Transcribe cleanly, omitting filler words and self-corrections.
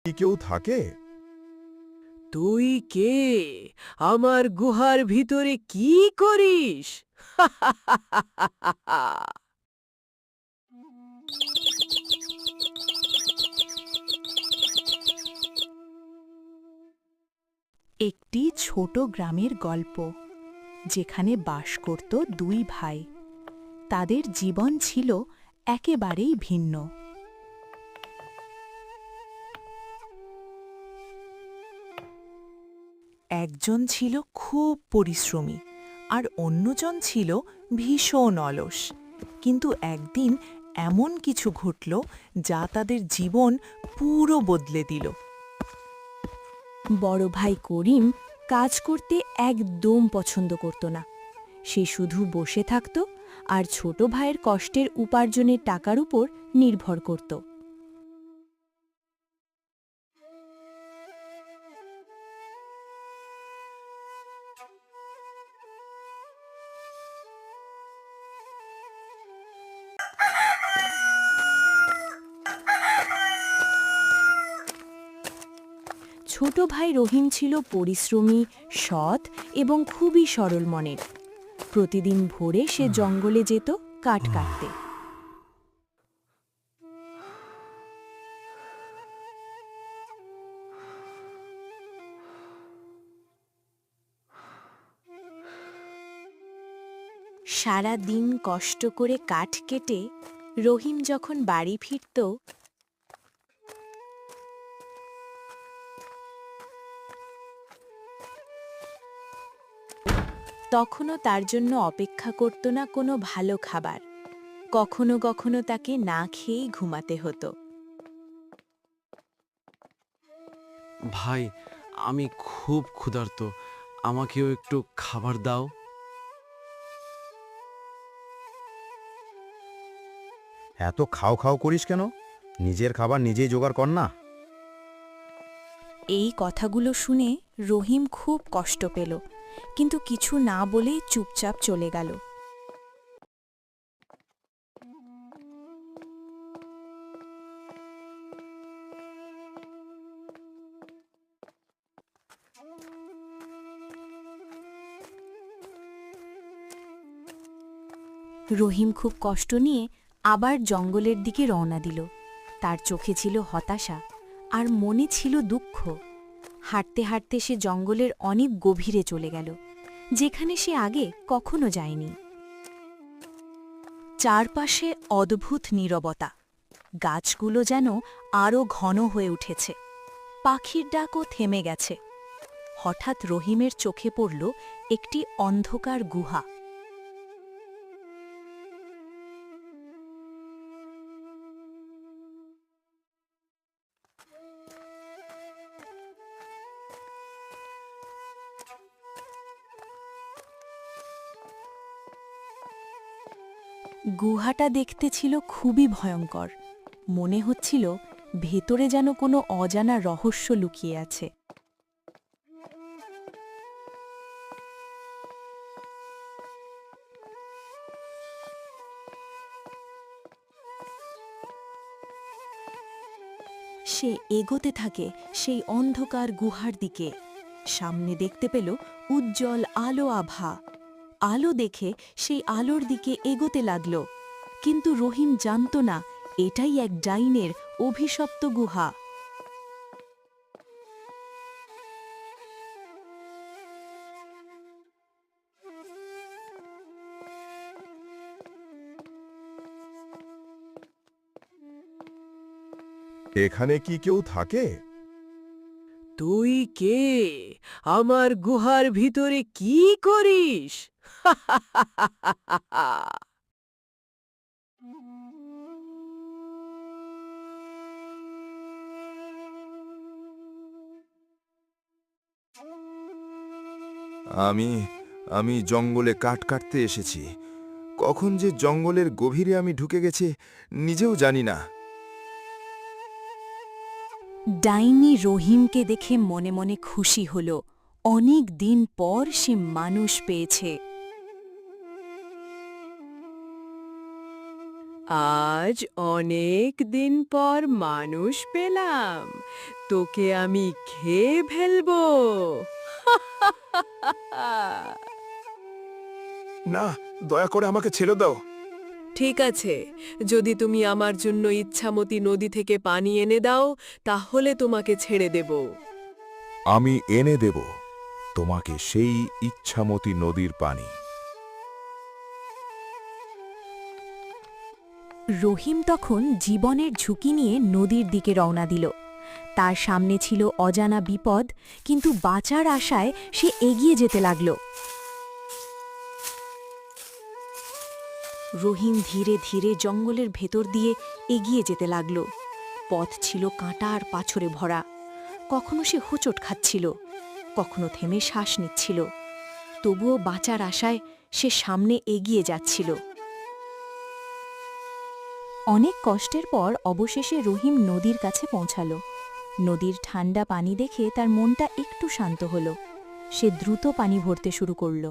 কি কেউ থাকে? তুই কে? আমার গুহার ভিতরে কি করিস? একটি ছোট গ্রামের গল্প, যেখানে বাস করত দুই ভাই। তাদের জীবন ছিল একেবারেই ভিন্ন। একজন ছিল খুব পরিশ্রমী, আর অন্যজন ছিল ভীষণ অলস। কিন্তু একদিন এমন কিছু ঘটল যা তাদের জীবন পুরো বদলে দিল। বড় ভাই করিম কাজ করতে একদম পছন্দ করত না। সে শুধু বসে থাকত আর ছোট ভাইয়ের কষ্টের উপার্জনের টাকার উপর নির্ভর করত। ছোট ভাই রহিম ছিল পরিশ্রমী, সৎ এবং খুবই সরল মনের। প্রতিদিন ভোরে সে জঙ্গলে যেত কাঠ কাটতে। সারা দিন কষ্ট করে কাঠ কেটে রহিম যখন বাড়ি ফিরত, তখনও তার জন্য অপেক্ষা করত না কোনো ভালো খাবার। কখনো কখনো তাকে না খেয়েই ঘুমাতে হতো। ভাই, আমি খুব ক্ষুধার্ত, আমাকেও একটু খাবার দাও। এত খাও খাও করিস কেন? নিজের খাবার নিজেই জোগাড় কর না। এই কথাগুলো শুনে রহিম খুব কষ্ট পেল, কিন্তু কিছু না বলে চুপচাপ চলে গেল। রহিম খুব কষ্ট নিয়ে আবার জঙ্গলের দিকে রওনা দিল। তার চোখে ছিল হতাশা আর মনে ছিল দুঃখ। হাঁটতে হাঁটতে সে জঙ্গলের অনেক গভীরে চলে গেল, যেখানে সে আগে কখনো যায়নি। চারপাশে অদ্ভুত নীরবতা। গাছগুলো যেন আরও ঘন হয়ে উঠেছে। পাখির ডাকও থেমে গেছে। হঠাৎ রহিমের চোখে পড়ল একটি অন্ধকার গুহা। গুহাটা দেখতে ছিল খুবই ভয়ঙ্কর। মনে হচ্ছিল ভেতরে যেন কোনো অজানা রহস্য লুকিয়ে আছে। সে এগোতে থাকে সেই অন্ধকার গুহার দিকে। সামনে দেখতে পেল উজ্জ্বল আলো আভা। আলো দেখে সেই আলোর দিকে এগোতে লাগল, কিন্তু রহিম জানত না এটাই এক ডাইনের অভিশপ্ত গুহা। এখানে কি কেউ থাকে? তুই কে? আমার গুহার ভিতরে কি করিস? আমি আমি জঙ্গলে কাঠ কাটতে এসেছি। কখন যে জঙ্গলের গভীরে আমি ঢুকে গেছি নিজেও জানি না। ডাইনি রহিমকে দেখে মনে মনে খুশি হল। অনেক দিন পর সে মানুষ পেয়েছে। আজ অনেক দিন পর মানুষ পেলাম, তোকে আমি খেয়ে ফেলবো। না, দয়া করে আমাকে ছেড়ে দাও। ঠিক আছে, যদি তুমি আমার জন্য ইচ্ছামতি নদী থেকে পানি এনে দাও তাহলে তোমাকে ছেড়ে দেব। আমি এনে দেব তোমাকে সেই ইচ্ছামতি নদীর পানি। রহিম তখন জীবনের ঝুঁকি নিয়ে নদীর দিকে রওনা দিল। তার সামনে ছিল অজানা বিপদ, কিন্তু বাঁচার আশায় সে এগিয়ে যেতে লাগল। রহিম ধীরে ধীরে জঙ্গলের ভেতর দিয়ে এগিয়ে যেতে লাগল। পথ ছিল কাঁটা আর পাথরে ভরা। কখনো সে হোঁচট খাচ্ছিল, কখনো থেমে শ্বাস নিচ্ছিল। তবুও বাঁচার আশায় সে সামনে এগিয়ে যাচ্ছিল। অনেক কষ্টের পর অবশেষে রহিম নদীর কাছে পৌঁছাল। নদীর ঠান্ডা পানি দেখে তার মনটা একটু শান্ত হল। সে দ্রুত পানি ভরতে শুরু করল।